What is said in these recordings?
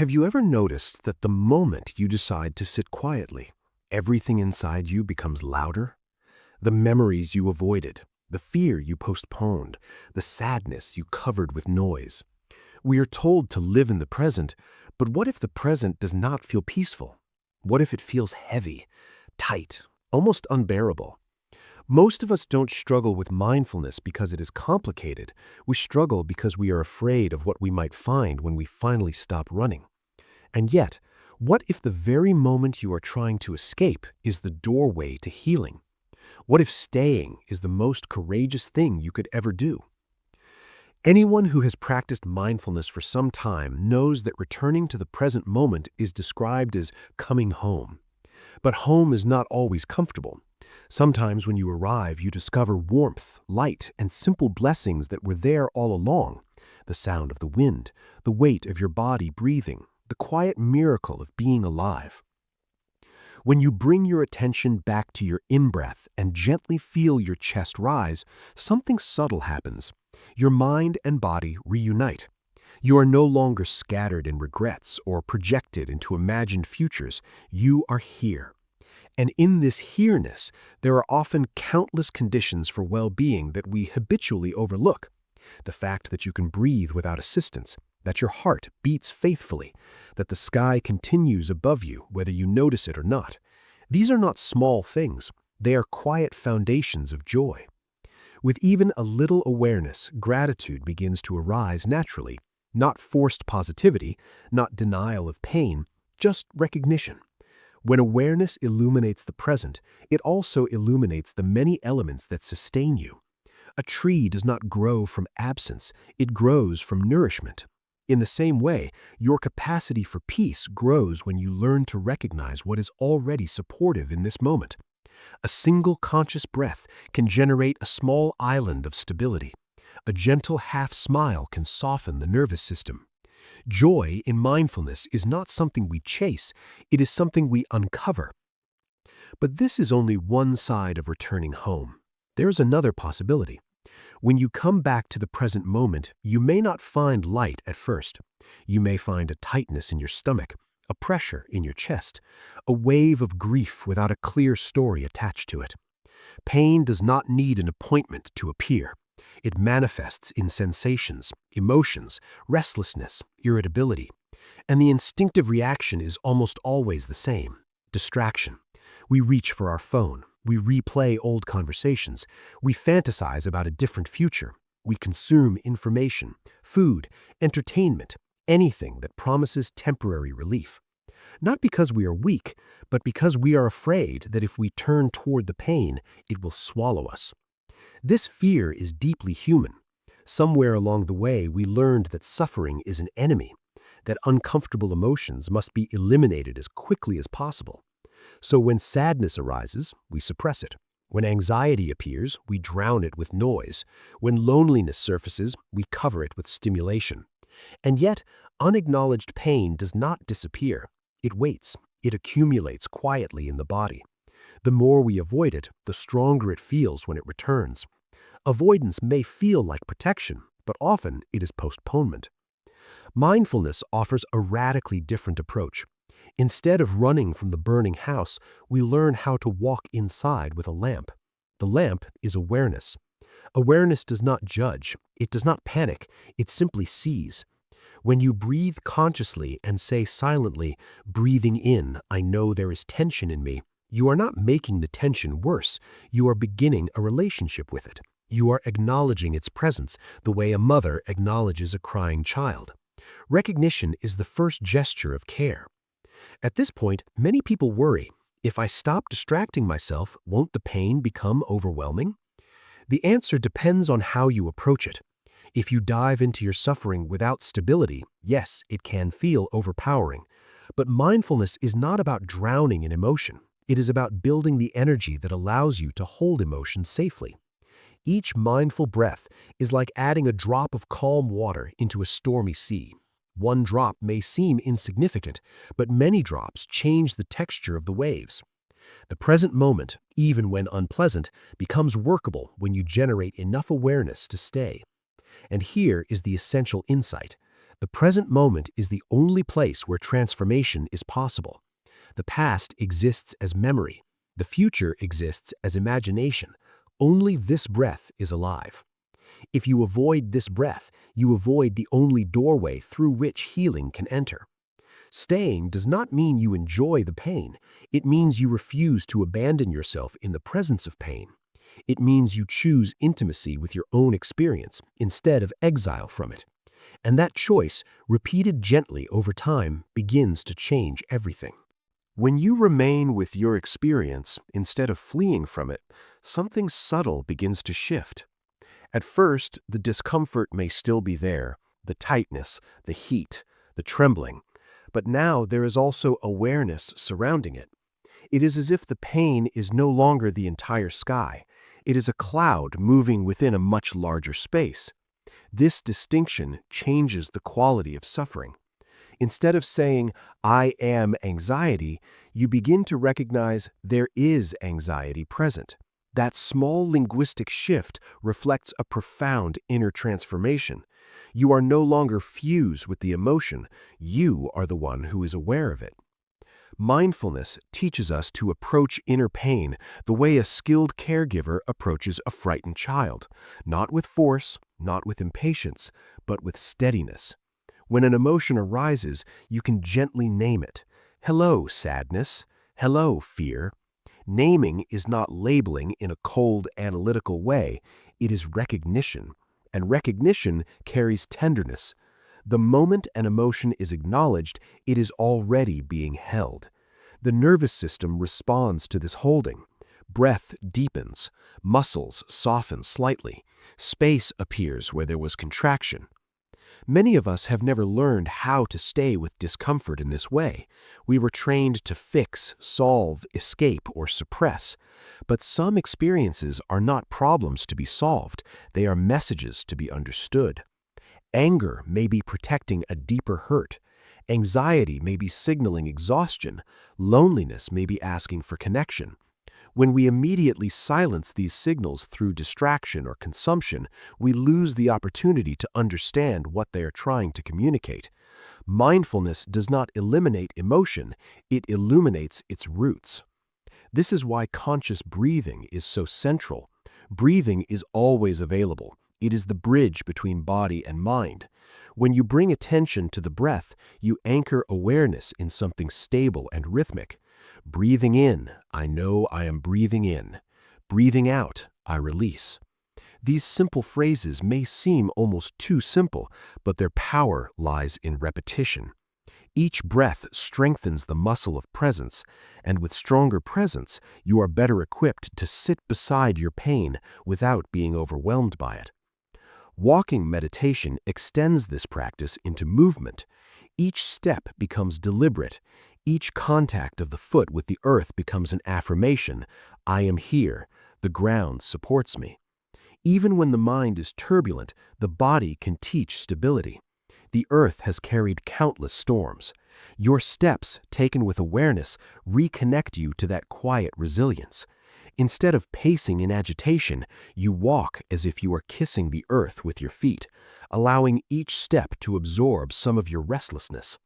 Have you ever noticed that the moment you decide to sit quietly, everything inside you becomes louder? The memories you avoided, the fear you postponed, the sadness you covered with noise. We are told to live in the present, but what if the present does not feel peaceful? What if it feels heavy, tight, almost unbearable? Most of us don't struggle with mindfulness because it is complicated. We struggle because we are afraid of what we might find when we finally stop running. And yet, what if the very moment you are trying to escape is the doorway to healing? What if staying is the most courageous thing you could ever do? Anyone who has practiced mindfulness for some time knows that returning to the present moment is described as coming home. But home is not always comfortable. Sometimes when you arrive, you discover warmth, light, and simple blessings that were there all along. The sound of the wind, the weight of your body breathing, the quiet miracle of being alive. When you bring your attention back to your in-breath and gently feel your chest rise, something subtle happens. Your mind and body reunite. You are no longer scattered in regrets or projected into imagined futures. You are here. And in this here-ness, there are often countless conditions for well-being that we habitually overlook. The fact that you can breathe without assistance, that your heart beats faithfully, that the sky continues above you whether you notice it or not. These are not small things. They are quiet foundations of joy. With even a little awareness, gratitude begins to arise naturally, not forced positivity, not denial of pain, just recognition. When awareness illuminates the present, it also illuminates the many elements that sustain you. A tree does not grow from absence, it grows from nourishment. In the same way, your capacity for peace grows when you learn to recognize what is already supportive in this moment. A single conscious breath can generate a small island of stability. A gentle half-smile can soften the nervous system. Joy in mindfulness is not something we chase, it is something we uncover. But this is only one side of returning home. There is another possibility. When you come back to the present moment, you may not find light at first. You may find a tightness in your stomach, a pressure in your chest, a wave of grief without a clear story attached to it. Pain does not need an appointment to appear. It manifests in sensations, emotions, restlessness, irritability. And the instinctive reaction is almost always the same: distraction. We reach for our phone. We replay old conversations. We fantasize about a different future. We consume information, food, entertainment, anything that promises temporary relief. Not because we are weak, but because we are afraid that if we turn toward the pain, it will swallow us. This fear is deeply human. Somewhere along the way, we learned that suffering is an enemy, that uncomfortable emotions must be eliminated as quickly as possible. So when sadness arises, we suppress it. When anxiety appears, we drown it with noise. When loneliness surfaces, we cover it with stimulation. And yet, unacknowledged pain does not disappear. It waits. It accumulates quietly in the body. The more we avoid it, the stronger it feels when it returns. Avoidance may feel like protection, but often it is postponement. Mindfulness offers a radically different approach. Instead of running from the burning house, we learn how to walk inside with a lamp. The lamp is awareness. Awareness does not judge. It does not panic. It simply sees. When you breathe consciously and say silently, breathing in, I know there is tension in me, you are not making the tension worse. You are beginning a relationship with it. You are acknowledging its presence the way a mother acknowledges a crying child. Recognition is the first gesture of care. At this point, many people worry, if I stop distracting myself, won't the pain become overwhelming? The answer depends on how you approach it. If you dive into your suffering without stability, yes, it can feel overpowering. But mindfulness is not about drowning in emotion. It is about building the energy that allows you to hold emotion safely. Each mindful breath is like adding a drop of calm water into a stormy sea. One drop may seem insignificant, but many drops change the texture of the waves. The present moment, even when unpleasant, becomes workable when you generate enough awareness to stay. And here is the essential insight. The present moment is the only place where transformation is possible. The past exists as memory. The future exists as imagination. Only this breath is alive. If you avoid this breath, you avoid the only doorway through which healing can enter. Staying does not mean you enjoy the pain. It means you refuse to abandon yourself in the presence of pain. It means you choose intimacy with your own experience instead of exile from it. And that choice, repeated gently over time, begins to change everything. When you remain with your experience instead of fleeing from it, something subtle begins to shift. At first, the discomfort may still be there, the tightness, the heat, the trembling. But now there is also awareness surrounding it. It is as if the pain is no longer the entire sky. It is a cloud moving within a much larger space. This distinction changes the quality of suffering. Instead of saying, "I am anxiety," you begin to recognize there is anxiety present. That small linguistic shift reflects a profound inner transformation. You are no longer fused with the emotion. You are the one who is aware of it. Mindfulness teaches us to approach inner pain the way a skilled caregiver approaches a frightened child, not with force, not with impatience, but with steadiness. When an emotion arises, you can gently name it. Hello, sadness. Hello, fear. Naming is not labeling in a cold, analytical way. It is recognition, and recognition carries tenderness. The moment an emotion is acknowledged, it is already being held. The nervous system responds to this holding. Breath deepens, muscles soften slightly, space appears where there was contraction. Many of us have never learned how to stay with discomfort in this way. We were trained to fix, solve, escape, or suppress. But some experiences are not problems to be solved. They are messages to be understood. Anger may be protecting a deeper hurt. Anxiety may be signaling exhaustion. Loneliness may be asking for connection. When we immediately silence these signals through distraction or consumption, we lose the opportunity to understand what they are trying to communicate. Mindfulness does not eliminate emotion, it illuminates its roots. This is why conscious breathing is so central. Breathing is always available. It is the bridge between body and mind. When you bring attention to the breath, you anchor awareness in something stable and rhythmic. Breathing in, I know I am breathing in. Breathing out, I release. These simple phrases may seem almost too simple, but their power lies in repetition. Each breath strengthens the muscle of presence, and with stronger presence, you are better equipped to sit beside your pain without being overwhelmed by it. Walking meditation extends this practice into movement. Each step becomes deliberate. Each contact of the foot with the earth becomes an affirmation. I am here. The ground supports me. Even when the mind is turbulent, the body can teach stability. The earth has carried countless storms. Your steps, taken with awareness, reconnect you to that quiet resilience. Instead of pacing in agitation, you walk as if you are kissing the earth with your feet, allowing each step to absorb some of your restlessness.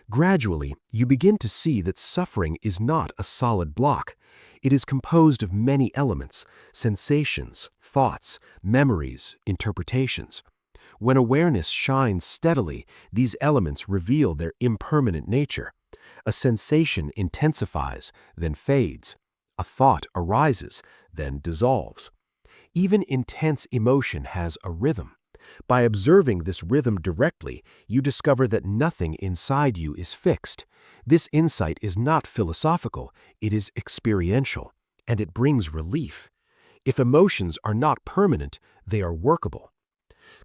Gradually, you begin to see that suffering is not a solid block. It is composed of many elements, sensations, thoughts, memories, interpretations. When awareness shines steadily, these elements reveal their impermanent nature. A sensation intensifies, then fades. A thought arises, then dissolves. Even intense emotion has a rhythm. By observing this rhythm directly, you discover that nothing inside you is fixed. This insight is not philosophical, it is experiential, and it brings relief. If emotions are not permanent, they are workable.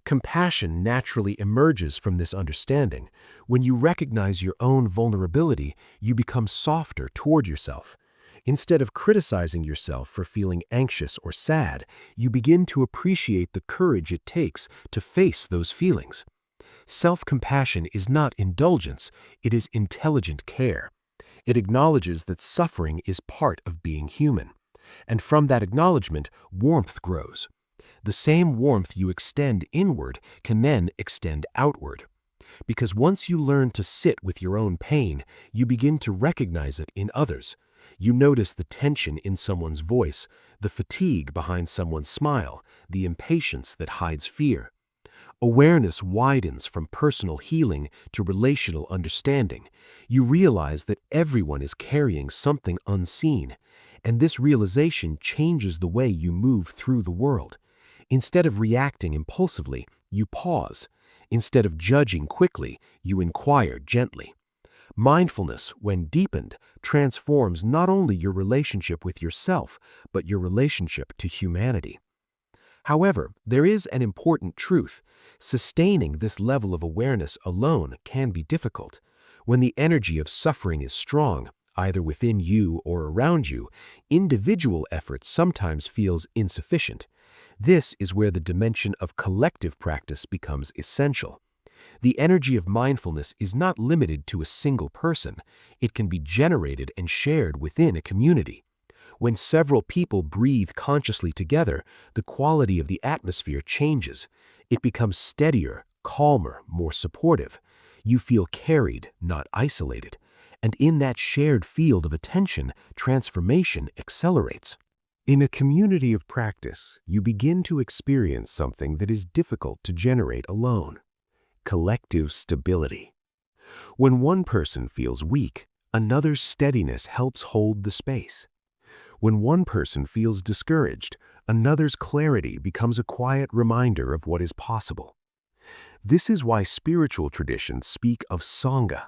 Compassion naturally emerges from this understanding. When you recognize your own vulnerability, you become softer toward yourself. Instead of criticizing yourself for feeling anxious or sad, you begin to appreciate the courage it takes to face those feelings. Self-compassion is not indulgence, it is intelligent care. It acknowledges that suffering is part of being human. And from that acknowledgement, warmth grows. The same warmth you extend inward can then extend outward. Because once you learn to sit with your own pain, you begin to recognize it in others. You notice the tension in someone's voice, the fatigue behind someone's smile, the impatience that hides fear. Awareness widens from personal healing to relational understanding. You realize that everyone is carrying something unseen, and this realization changes the way you move through the world. Instead of reacting impulsively, you pause. Instead of judging quickly, you inquire gently. Mindfulness, when deepened, transforms not only your relationship with yourself, but your relationship to humanity. However, there is an important truth. Sustaining this level of awareness alone can be difficult. When the energy of suffering is strong, either within you or around you, individual effort sometimes feels insufficient. This is where the dimension of collective practice becomes essential. The energy of mindfulness is not limited to a single person. It can be generated and shared within a community. When several people breathe consciously together, the quality of the atmosphere changes. It becomes steadier, calmer, more supportive. You feel carried, not isolated. And in that shared field of attention, transformation accelerates. In a community of practice, you begin to experience something that is difficult to generate alone: collective stability. When one person feels weak, another's steadiness helps hold the space. When one person feels discouraged, another's clarity becomes a quiet reminder of what is possible. This is why spiritual traditions speak of Sangha,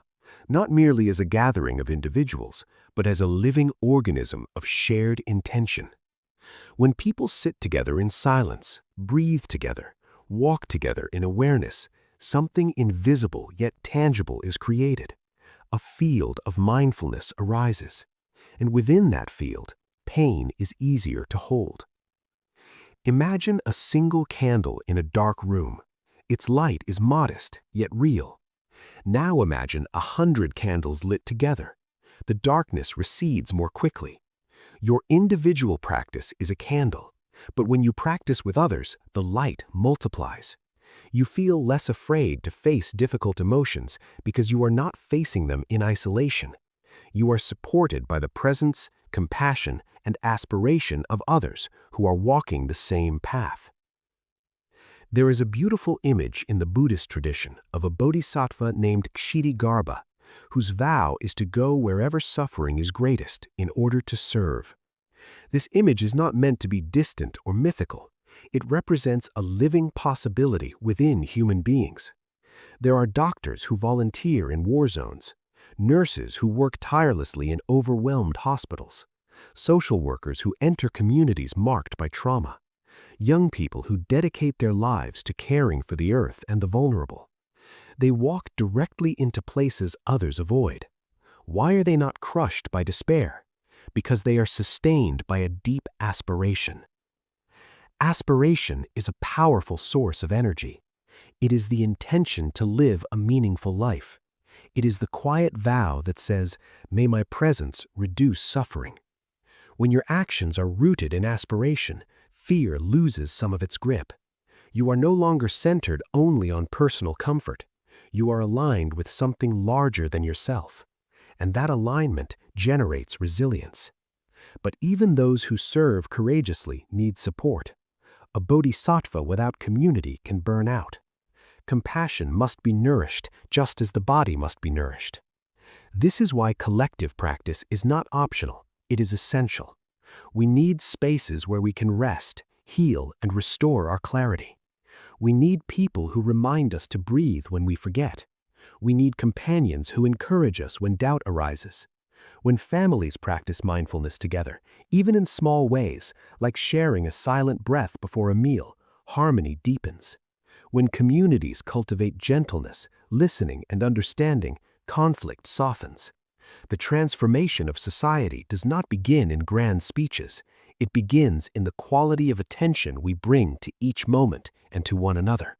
not merely as a gathering of individuals, but as a living organism of shared intention. When people sit together in silence, breathe together, walk together in awareness, something invisible yet tangible is created. A field of mindfulness arises, and within that field, pain is easier to hold. Imagine a single candle in a dark room. Its light is modest, yet real. Now imagine 100 candles lit together. The darkness recedes more quickly. Your individual practice is a candle, but when you practice with others, the light multiplies. You feel less afraid to face difficult emotions because you are not facing them in isolation. You are supported by the presence, compassion, and aspiration of others who are walking the same path. There is a beautiful image in the Buddhist tradition of a Bodhisattva named Kshitigarbha, whose vow is to go wherever suffering is greatest in order to serve. This image is not meant to be distant or mythical. It represents a living possibility within human beings. There are doctors who volunteer in war zones, nurses who work tirelessly in overwhelmed hospitals, social workers who enter communities marked by trauma, young people who dedicate their lives to caring for the earth and the vulnerable. They walk directly into places others avoid. Why are they not crushed by despair? Because they are sustained by a deep aspiration. Aspiration is a powerful source of energy. It is the intention to live a meaningful life. It is the quiet vow that says, "May my presence reduce suffering." When your actions are rooted in aspiration, fear loses some of its grip. You are no longer centered only on personal comfort. You are aligned with something larger than yourself, and that alignment generates resilience. But even those who serve courageously need support. A bodhisattva without community can burn out. Compassion must be nourished just as the body must be nourished. This is why collective practice is not optional, it is essential. We need spaces where we can rest, heal, and restore our clarity. We need people who remind us to breathe when we forget. We need companions who encourage us when doubt arises. When families practice mindfulness together, even in small ways, like sharing a silent breath before a meal, harmony deepens. When communities cultivate gentleness, listening, and understanding, conflict softens. The transformation of society does not begin in grand speeches. It begins in the quality of attention we bring to each moment and to one another.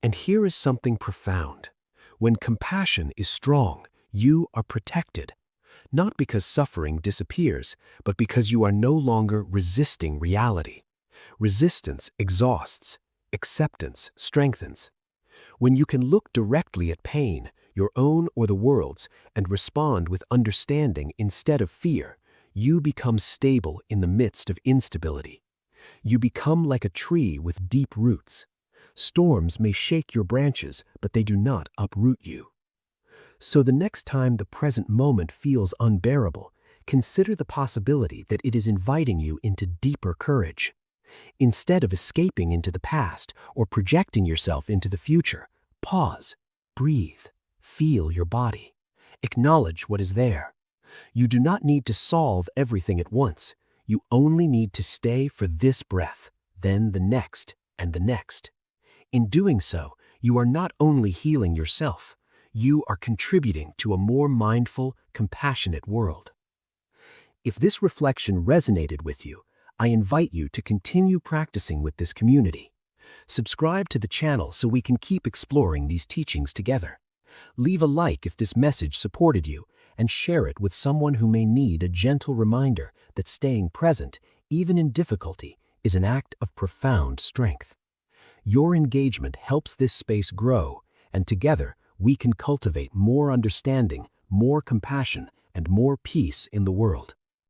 And here is something profound. When compassion is strong, you are protected. Not because suffering disappears, but because you are no longer resisting reality. Resistance exhausts. Acceptance strengthens. When you can look directly at pain, your own or the world's, and respond with understanding instead of fear, you become stable in the midst of instability. You become like a tree with deep roots. Storms may shake your branches, but they do not uproot you. So the next time the present moment feels unbearable, consider the possibility that it is inviting you into deeper courage. Instead of escaping into the past or projecting yourself into the future, pause, breathe, feel your body. Acknowledge what is there. You do not need to solve everything at once. You only need to stay for this breath, then the next, and the next. In doing so, you are not only healing yourself, you are contributing to a more mindful, compassionate world. If this reflection resonated with you, I invite you to continue practicing with this community. Subscribe to the channel so we can keep exploring these teachings together. Leave a like if this message supported you, and share it with someone who may need a gentle reminder that staying present, even in difficulty, is an act of profound strength. Your engagement helps this space grow, and together we can cultivate more understanding, more compassion, and more peace in the world.